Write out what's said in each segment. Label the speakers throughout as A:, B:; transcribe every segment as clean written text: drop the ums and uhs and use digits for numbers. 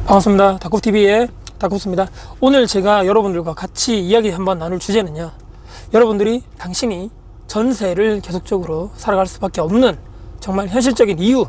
A: 반갑습니다. 다쿠TV의 다쿠스입니다. 오늘 제가 여러분들과 같이 이야기 한번 나눌 주제는요, 여러분들이 당신이 전세를 계속적으로 살아갈 수밖에 없는 정말 현실적인 이유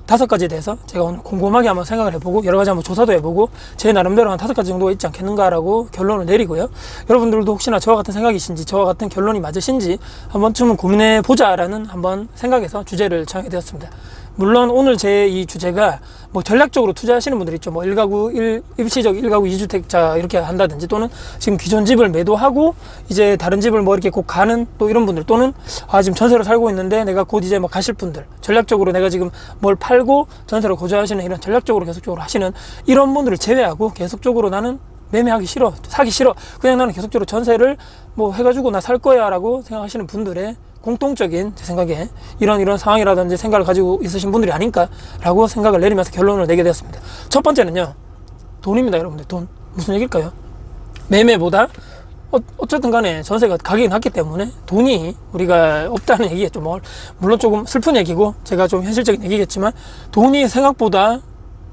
A: 5가지에 대해서 제가 오늘 곰곰하게 한번 생각을 해보고 여러가지 한번 조사도 해보고 제 나름대로 한 5가지 정도가 있지 않겠는가 라고 결론을 내리고요, 여러분들도 혹시나 저와 같은 생각이신지 저와 같은 결론이 맞으신지 한번쯤은 고민해 보자 라는 한번 생각에서 주제를 정하게 되었습니다. 물론 오늘 제 이 주제가 뭐 전략적으로 투자하시는 분들 있죠. 뭐 1가구 일시적 1가구 2주택자 이렇게 한다든지, 또는 지금 기존 집을 매도하고 이제 다른 집을 뭐 이렇게 꼭 가는 또 이런 분들, 또는 지금 전세로 살고 있는데 내가 곧 이제 뭐 가실 분들, 전략적으로 내가 지금 뭘 팔고 전세로 거주하시는, 이런 전략적으로 계속적으로 하시는 이런 분들을 제외하고 계속적으로 나는 매매하기 싫어, 사기 싫어, 그냥 나는 계속적으로 전세를 뭐 해가지고 나 살 거야 라고 생각하시는 분들의 공통적인, 제 생각에 이런 상황이라든지 생각을 가지고 있으신 분들이 아닌가 라고 생각을 내리면서 결론을 내게 되었습니다. 첫 번째는요, 돈입니다. 여러분들, 돈. 무슨 얘기일까요? 매매보다 어쨌든 간에 전세가 가격이 낮기 때문에 돈이 우리가 없다는 얘기겠죠. 물론 조금 슬픈 얘기고 제가 좀 현실적인 얘기겠지만, 돈이 생각보다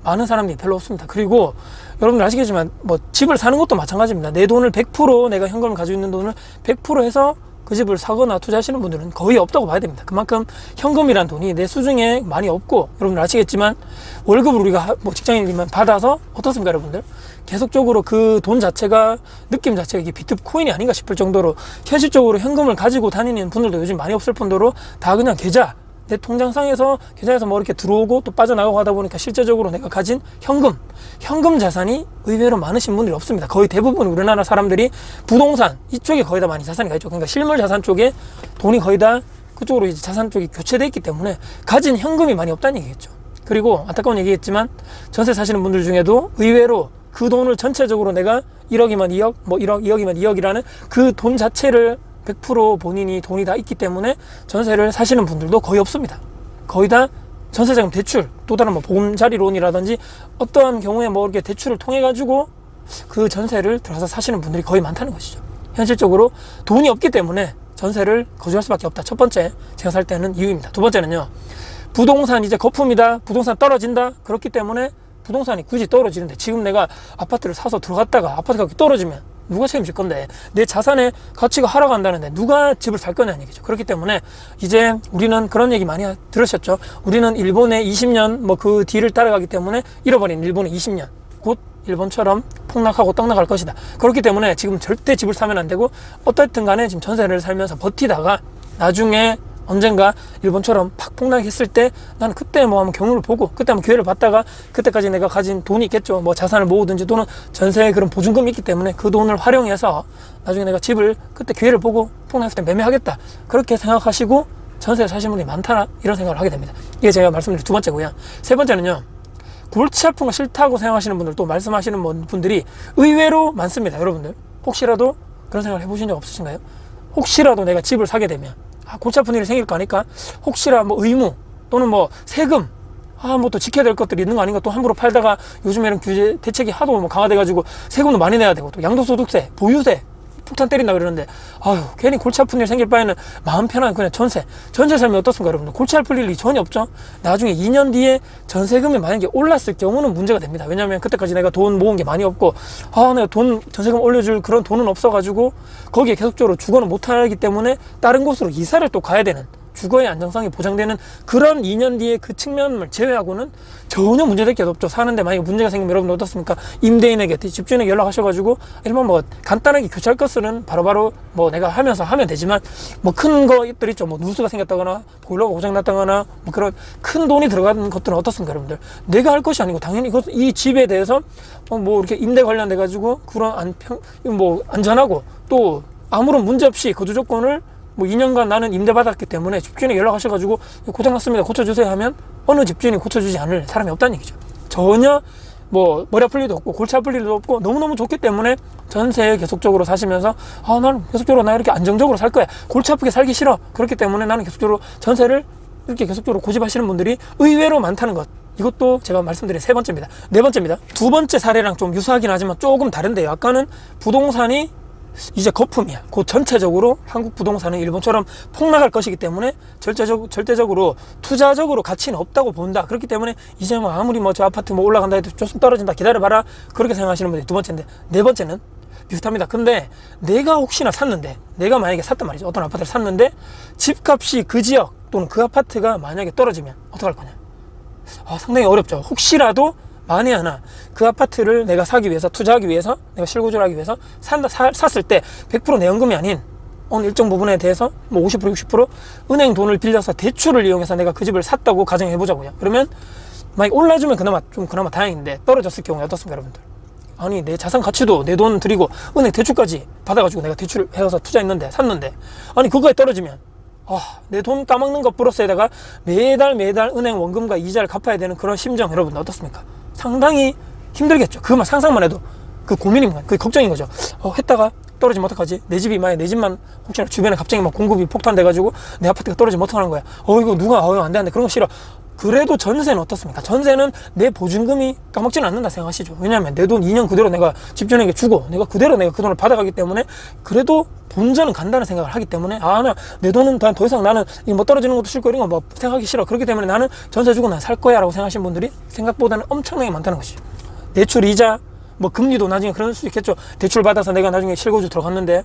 A: 많은 사람들이 별로 없습니다. 그리고 여러분들 아시겠지만 뭐 집을 사는 것도 마찬가지입니다. 내 돈을 100%, 내가 현금을 가지고 있는 돈을 100% 해서 그 집을 사거나 투자하시는 분들은 거의 없다고 봐야 됩니다. 그만큼 현금이란 돈이 내 수중에 많이 없고, 여러분들 아시겠지만 월급을 우리가 뭐 직장인이면 받아서 어떻습니까 여러분들? 계속적으로 그 돈 자체가, 느낌 자체가 이게 비트코인이 아닌가 싶을 정도로 현실적으로 현금을 가지고 다니는 분들도 요즘 많이 없을 뿐더러 다 그냥 계좌, 내 통장상에서 계좌에서 뭐 이렇게 들어오고 또 빠져나가고 하다 보니까 실제적으로 내가 가진 현금 자산이 의외로 많으신 분들이 없습니다. 거의 대부분 우리나라 사람들이 부동산 이쪽에 거의 다 많이 자산이 가 있죠. 그러니까 실물 자산 쪽에 돈이 거의 다 그쪽으로 이제 자산 쪽이 교체되어 있기 때문에 가진 현금이 많이 없다는 얘기겠죠. 그리고 안타까운 얘기겠지만 전세 사시는 분들 중에도 의외로 그 돈을 전체적으로 내가 1억이면 2억, 뭐 1억, 2억이면 2억이라는 그 돈 자체를 100% 본인이 돈이 다 있기 때문에 전세를 사시는 분들도 거의 없습니다. 거의 다 전세자금 대출, 또 다른 뭐 보금자리론이라든지 어떠한 경우에 뭐 이렇게 대출을 통해 가지고 그 전세를 들어서 사시는 분들이 거의 많다는 것이죠. 현실적으로 돈이 없기 때문에 전세를 거주할 수밖에 없다. 첫 번째, 제가 살 때는 이유입니다. 두 번째는요, 부동산 이제 거품이다, 부동산 떨어진다, 그렇기 때문에 부동산이 굳이 떨어지는데, 지금 내가 아파트를 사서 들어갔다가 아파트가 떨어지면 누가 책임질 건데, 내 자산의 가치가 하락한다는데 누가 집을 살 거냐는 얘기죠. 그렇기 때문에 이제 우리는 그런 얘기 많이 들으셨죠. 우리는 일본의 20년 뭐 그 뒤를 따라가기 때문에 잃어버린 일본의 20년, 곧 일본처럼 폭락하고 떡나갈 것이다. 그렇기 때문에 지금 절대 집을 사면 안 되고, 어떻든 간에 지금 전세를 살면서 버티다가 나중에 언젠가 일본처럼 팍 폭락했을 때 나는 그때 뭐 한번 경우를 보고, 그때 한번 기회를 봤다가, 그때까지 내가 가진 돈이 있겠죠. 뭐 자산을 모으든지, 또는 전세에 그런 보증금이 있기 때문에 그 돈을 활용해서 나중에 내가 집을 그때 기회를 보고 폭락했을 때 매매하겠다, 그렇게 생각하시고 전세를 사시는 분들이 많다, 이런 생각을 하게 됩니다. 이게 제가 말씀드린 두 번째고요. 세 번째는요, 골치 아픈 거 싫다고 생각하시는 분들, 또 말씀하시는 분들이 의외로 많습니다. 여러분들 혹시라도 그런 생각을 해보신 적 없으신가요? 혹시라도 내가 집을 사게 되면 골치 아픈 일이 생길 거 아닐까? 혹시라 뭐 의무, 또는 뭐 세금, 뭐 또 지켜야 될 것들이 있는 거 아닌가? 또 함부로 팔다가 요즘에 이런 규제 대책이 하도 뭐 강화돼가지고 세금도 많이 내야 되고, 또 양도소득세, 보유세 폭탄 때린다 그러는데, 괜히 골치 아픈 일 생길 바에는 마음 편한 그냥 전세 살면 어떻습니까 여러분들? 골치 아플 일이 전혀 없죠. 나중에 2년 뒤에 전세금이 만약에 올랐을 경우는 문제가 됩니다. 왜냐하면 그때까지 내가 돈 모은 게 많이 없고, 내가 전세금 올려줄 그런 돈은 없어가지고 거기에 계속적으로 주거는 못하기 때문에 다른 곳으로 이사를 또 가야 되는, 주거의 안정성이 보장되는 그런 2년 뒤에 그 측면을 제외하고는 전혀 문제될 게 없죠. 사는데 만약에 문제가 생기면 여러분들 어떻습니까? 임대인에게, 집주인에게 연락하셔가지고 일반 뭐 간단하게 교체할 것은 바로바로 뭐 내가 하면 되지만, 뭐 큰 것들 있죠. 뭐 누수가 생겼다거나 보일러가 고장났다거나 뭐 그런 큰 돈이 들어가는 것들은 어떻습니까 여러분들? 내가 할 것이 아니고 당연히 이 집에 대해서 뭐 이렇게 임대 관련돼 가지고 그런 뭐 안전하고 또 아무런 문제 없이 거주 조건을 뭐 2년간 나는 임대받았기 때문에 집주인에게 연락하셔가지고 고장났습니다, 고쳐주세요 하면 어느 집주인이 고쳐주지 않을 사람이 없다는 얘기죠. 전혀 뭐 머리 아플 일도 없고 골치 아플 일도 없고 너무너무 좋기 때문에 전세 계속적으로 사시면서 나는 계속적으로 나 이렇게 안정적으로 살 거야, 골치 아프게 살기 싫어, 그렇기 때문에 나는 계속적으로 전세를 이렇게 계속적으로 고집하시는 분들이 의외로 많다는 것, 이것도 제가 말씀드린 세 번째입니다. 네 번째입니다. 두 번째 사례랑 좀 유사하긴 하지만 조금 다른데요. 아까는 부동산이 이제 거품이야. 곧 전체적으로 한국 부동산은 일본처럼 폭락할 것이기 때문에 절대적으로 투자적으로 가치는 없다고 본다. 그렇기 때문에 이제 뭐 아무리 뭐 저 아파트 뭐 올라간다 해도 좀 떨어진다 기다려봐라 그렇게 생각하시는 분들이 두 번째인데, 네 번째는 비슷합니다. 근데 내가 혹시나 샀는데, 내가 만약에 샀단 말이죠. 어떤 아파트를 샀는데 집값이 그 지역 또는 그 아파트가 만약에 떨어지면 어떡할 거냐. 상당히 어렵죠. 혹시라도 만에 하나 그 아파트를 내가 사기 위해서, 투자하기 위해서, 내가 실거주를 하기 위해서 샀을 때 100% 내연금이 아닌 어느 일정 부분에 대해서 뭐 50% 60% 은행 돈을 빌려서 대출을 이용해서 내가 그 집을 샀다고 가정해 보자고요. 그러면 만약 올라주면 그나마 다행인데, 떨어졌을 경우에 어떻습니까 여러분들? 아니 내 자산 가치도 내 돈 들이고 은행 대출까지 받아가지고 내가 대출을 해서 투자했는데 샀는데, 아니 그거에 떨어지면 내 돈 까먹는 것 플러스에다가 매달 은행 원금과 이자를 갚아야 되는 그런 심정, 여러분 어떻습니까? 상당히 힘들겠죠. 그것만 상상만 해도 그 고민인 거예요. 그 걱정인 거죠. 했다가 떨어지면 어떡하지? 내 집이 만약 내 집만 혹시나 주변에 갑자기 막 공급이 폭탄돼가지고 내 아파트가 떨어지면 어떡하는 거야? 이거 누가 안 돼 그런 거 싫어. 그래도 전세는 어떻습니까? 전세는 내 보증금이 까먹지는 않는다 생각하시죠. 왜냐하면 내 돈 2년 그대로 내가 집주인에게 주고 내가 그대로 내가 그 돈을 받아가기 때문에 그래도 본전은 간다는 생각을 하기 때문에 내 돈은 더 이상 나는 뭐 떨어지는 것도 싫고 이런 거 뭐 생각하기 싫어. 그렇기 때문에 나는 전세 주고 난 살 거야 라고 생각하시는 분들이 생각보다는 엄청나게 많다는 것이죠. 대출 이자 뭐 금리도 나중에 그럴 수 있겠죠. 대출 받아서 내가 나중에 실거주 들어갔는데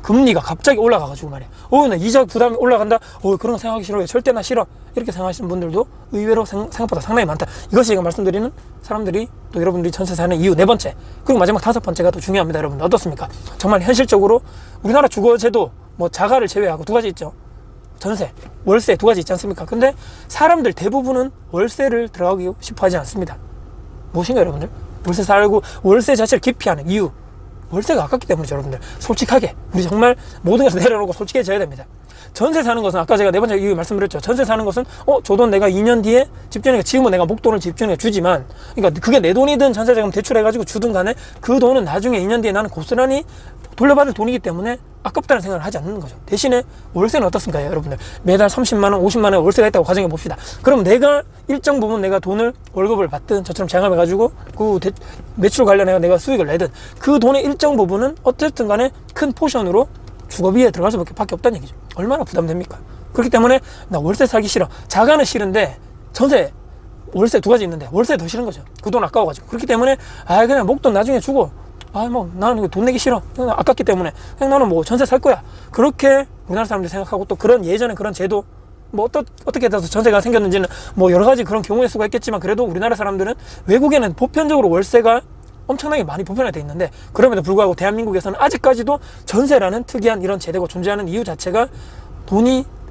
A: 금리가 갑자기 올라가가지고 말이야. 나 이자 부담이 올라간다. 그런 거 생각하기 싫어요. 절대 나 싫어. 이렇게 생각하시는 분들도 의외로 생각보다 상당히 많다. 이것이 제가 말씀드리는 사람들이 또 여러분들이 전세 사는 이유 네 번째. 그리고 마지막 다섯 번째가 또 중요합니다. 여러분 어떻습니까? 정말 현실적으로 우리나라 주거제도 뭐 자가를 제외하고 두 가지 있죠. 전세, 월세 두 가지 있지 않습니까? 근데 사람들 대부분은 월세를 들어가고 싶어 하지 않습니다. 무엇인가요 여러분들? 월세 살고 월세 자체를 기피하는 이유, 월세가 아깝기 때문이죠. 여러분들 솔직하게 우리 정말 모든 것을 내려놓고 솔직해져야 됩니다. 전세 사는 것은 아까 제가 네 번째 이유 말씀드렸죠. 전세 사는 것은 저 돈 내가 2년 뒤에 집주인에게, 지금은 내가 목돈을 집주인에게 주지만, 그러니까 그게 내 돈이든 전세자금 대출해가지고 주든 간에 그 돈은 나중에 2년 뒤에 나는 고스란히 돌려받을 돈이기 때문에 아깝다는 생각을 하지 않는 거죠. 대신에 월세는 어떻습니까 여러분들? 매달 30만 원 50만 원 월세가 있다고 가정해 봅시다. 그럼 내가 일정 부분 내가 돈을 월급을 받든 저처럼 장업해 가지고 그 매출 관련해 내가 수익을 내든 그 돈의 일정 부분은 어쨌든 간에 큰 포션으로 주거비에 들어갈 수밖에 없다는 얘기죠. 얼마나 부담됩니까? 그렇기 때문에 나 월세 살기 싫어. 자가는 싫은데 전세, 월세 두 가지 있는데 월세 더 싫은 거죠. 그 돈 아까워가지고. 그렇기 때문에 그냥 목돈 나중에 주고 나는 이거 돈 내기 싫어. 그냥 아깝기 때문에 그냥 나는 뭐 전세 살 거야. 그렇게 우리나라 사람들이 생각하고, 또 그런 예전에 그런 제도 뭐 어떻게 돼서 전세가 생겼는지는 뭐 여러 가지 그런 경우의 수가 있겠지만, 그래도 우리나라 사람들은 외국에는 보편적으로 월세가 엄청나게 많이 보편화되어 있는데, 그럼에도 불구하고 대한민국에서는 아직까지도 전세라는 특이한 이런 제도가 존재하는 이유 자체가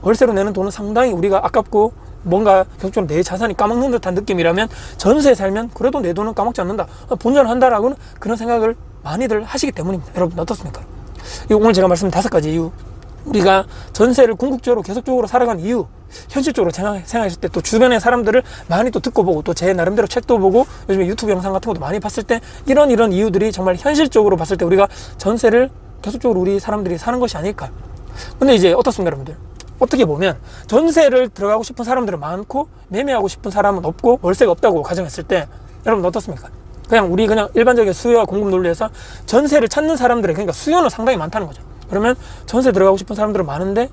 A: 월세로 내는 돈은 상당히 우리가 아깝고 뭔가 계속적으로 내 자산이 까먹는 듯한 느낌이라면, 전세 살면 그래도 내 돈은 까먹지 않는다, 본전한다라고는 그런 생각을 많이들 하시기 때문입니다. 여러분 어떻습니까? 오늘 제가 말씀드린 5가지 이유, 우리가 전세를 궁극적으로 계속적으로 살아간 이유, 현실적으로 생각했을 때 또 주변의 사람들을 많이 또 듣고 보고 또 제 나름대로 책도 보고 요즘에 유튜브 영상 같은 것도 많이 봤을 때 이런 이유들이 정말 현실적으로 봤을 때 우리가 전세를 계속적으로 우리 사람들이 사는 것이 아닐까. 근데 이제 어떻습니까 여러분들? 어떻게 보면 전세를 들어가고 싶은 사람들은 많고 매매하고 싶은 사람은 없고 월세가 없다고 가정했을 때 여러분 어떻습니까? 그냥 일반적인 수요와 공급 논리에서 전세를 찾는 사람들의, 그러니까 수요는 상당히 많다는 거죠. 그러면 전세 들어가고 싶은 사람들은 많은데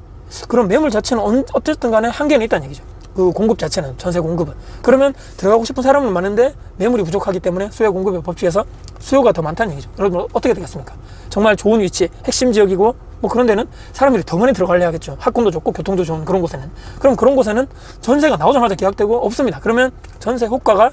A: 그럼 매물 자체는 어쨌든 간에 한계는 있다는 얘기죠. 그 공급 자체는, 전세 공급은. 그러면 들어가고 싶은 사람은 많은데 매물이 부족하기 때문에 수요 공급의 법칙에서 수요가 더 많다는 얘기죠. 여러분 어떻게 되겠습니까? 정말 좋은 위치, 핵심 지역이고 뭐 그런 데는 사람들이 더 많이 들어가려 하겠죠. 학군도 좋고 교통도 좋은 그런 곳에는. 그럼 그런 곳에는 전세가 나오자마자 계약되고 없습니다. 그러면 전세 호가가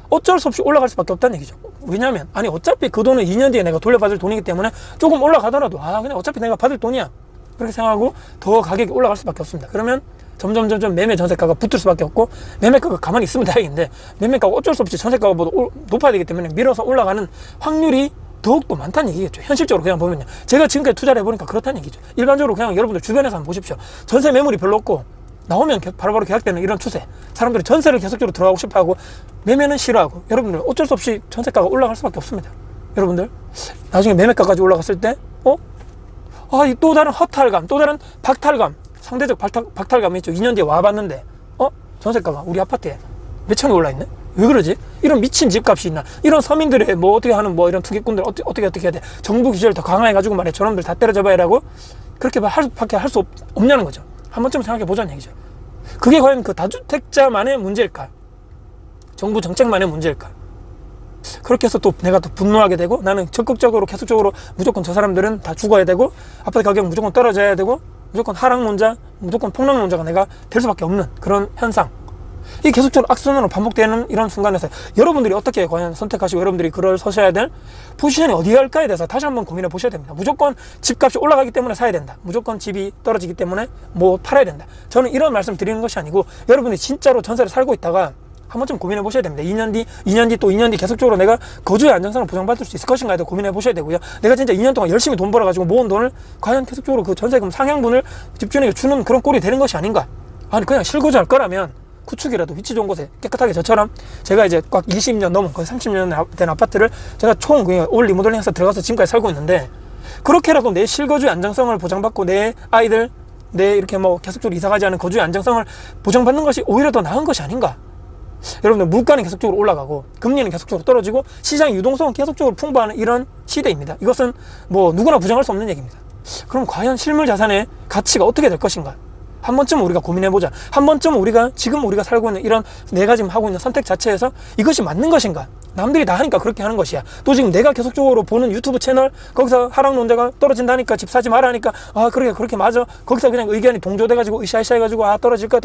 A: 어쩔 수 없이 올라갈 수밖에 없다는 얘기죠. 왜냐하면 어차피 그 돈은 2년 뒤에 내가 돌려받을 돈이기 때문에 조금 올라가더라도 그냥 어차피 내가 받을 돈이야, 그렇게 생각하고 더 가격이 올라갈 수밖에 없습니다. 그러면 점점 매매 전세가가 붙을 수밖에 없고, 매매가가 가만히 있으면 다행인데 매매가가 어쩔 수 없이 전세가보다 높아야 되기 때문에 밀어서 올라가는 확률이 더욱더 많다는 얘기겠죠. 현실적으로 그냥 보면요, 제가 지금까지 투자를 해보니까 그렇다는 얘기죠. 일반적으로 그냥 여러분들 주변에서 한번 보십시오. 전세 매물이 별로 없고 나오면 바로바로 계약되는 이런 추세, 사람들이 전세를 계속적으로 들어가고 싶어하고 매매는 싫어하고, 여러분들 어쩔 수 없이 전세가가 올라갈 수밖에 없습니다. 여러분들 나중에 매매가까지 올라갔을 때 또 다른 허탈감, 또 다른 박탈감, 상대적 박탈감이 있죠. 2년 뒤에 와봤는데 전세가가 우리 아파트에 몇 천이 올라있네? 왜 그러지? 이런 미친 집값이 있나? 이런 서민들의 뭐 어떻게 하는 뭐 이런 투기꾼들 어떻게 해야 돼? 정부 규제를 더 강화해가지고 말이야 저놈들 다 때려잡아야 라고 그렇게 밖에 할 수 없냐는 거죠. 한 번쯤 생각해 보자는 얘기죠. 그게 과연 그 다주택자만의 문제일까? 정부 정책만의 문제일까? 그렇게 해서 또 내가 또 분노하게 되고 나는 적극적으로 계속적으로 무조건 저 사람들은 다 죽어야 되고 아파트 가격 무조건 떨어져야 되고 무조건 하락론자, 무조건 폭락론자가 내가 될 수밖에 없는 그런 현상. 이 계속적으로 악순환으로 반복되는 이런 순간에서 여러분들이 어떻게 과연 선택하시고 여러분들이 그걸 서셔야 될 포지션이 어디 갈까에 대해서 다시 한번 고민해 보셔야 됩니다. 무조건 집값이 올라가기 때문에 사야 된다. 무조건 집이 떨어지기 때문에 뭐 팔아야 된다. 저는 이런 말씀 드리는 것이 아니고 여러분이 진짜로 전세를 살고 있다가 한 번쯤 고민해 보셔야 됩니다. 2년 뒤 또 2년 뒤 계속적으로 내가 거주의 안정성을 보장받을 수 있을 것인가에 대해 고민해 보셔야 되고요. 내가 진짜 2년 동안 열심히 돈 벌어가지고 모은 돈을 과연 계속적으로 그 전세금 상향분을 집주인에게 주는 그런 꼴이 되는 것이 아닌가. 아니 그냥 실거주할 거라면 구축이라도 위치 좋은 곳에 깨끗하게 저처럼 제가 이제 꽉 20년 넘은 거의 30년 된 아파트를 제가 총 올 리모델링해서 들어가서 지금까지 살고 있는데 그렇게라도 내 실거주의 안정성을 보장받고 내 아이들 내 이렇게 뭐 계속적으로 이사가지 않은 거주의 안정성을 보장받는 것이 오히려 더 나은 것이 아닌가. 여러분들 물가는 계속적으로 올라가고 금리는 계속적으로 떨어지고 시장의 유동성은 계속적으로 풍부한 이런 시대입니다. 이것은 뭐 누구나 부정할 수 없는 얘기입니다. 그럼 과연 실물 자산의 가치가 어떻게 될 것인가? 한 번쯤 우리가 고민해보자. 한 번쯤 우리가 지금 우리가 살고 있는 이런 내가 지금 하고 있는 선택 자체에서 이것이 맞는 것인가? 남들이 다 하니까 그렇게 하는 것이야. 또 지금 내가 계속적으로 보는 유튜브 채널 거기서 하락론자가 떨어진다니까 집 사지 말라니까 아 그래 그렇게 맞아. 거기서 그냥 의견이 동조돼가지고 으쌰으쌰 해가지고 아 떨어질까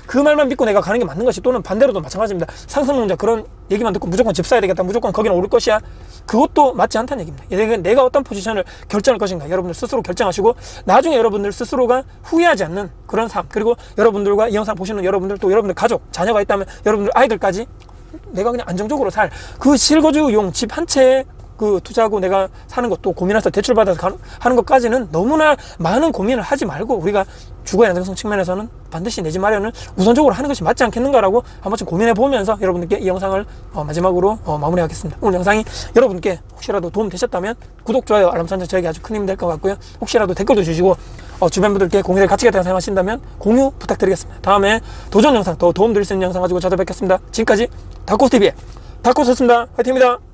A: 그 말만 믿고 내가 가는 게 맞는 것이 또는 반대로도 마찬가지입니다. 상승론자 그런 얘기만 듣고 무조건 집 사야 되겠다. 무조건 거기는 오를 것이야. 그것도 맞지 않다는 얘기입니다. 내가 어떤 포지션을 결정할 것인가 여러분들 스스로 결정하시고 나중에 여러분들 스스로가 후회하지 않는 그런 삶 그리고 여러분들과 이 영상 보시는 여러분들 또 여러분들 가족 자녀가 있다면 여러분들 아이들까지 내가 그냥 안정적으로 살 그 실거주용 집 한 채에 그 투자하고 내가 사는 것도 고민해서 대출받아서 하는 것까지는 너무나 많은 고민을 하지 말고 우리가 주거의 안정성 측면에서는 반드시 내 집 마련을 우선적으로 하는 것이 맞지 않겠는가라고 한 번쯤 고민해 보면서 여러분들께 이 영상을 마지막으로 마무리하겠습니다. 오늘 영상이 여러분께 혹시라도 도움 되셨다면 구독, 좋아요, 알람 설정 저에게 아주 큰 힘이 될 것 같고요. 혹시라도 댓글도 주시고 주변 분들께 공유될 가치가 있다고 생각하신다면 공유 부탁드리겠습니다. 다음에 도전 영상 더 도움 드릴 수 있는 영상 가지고 찾아뵙겠습니다. 지금까지 다코스TV의 다코스였습니다. 화이팅입니다.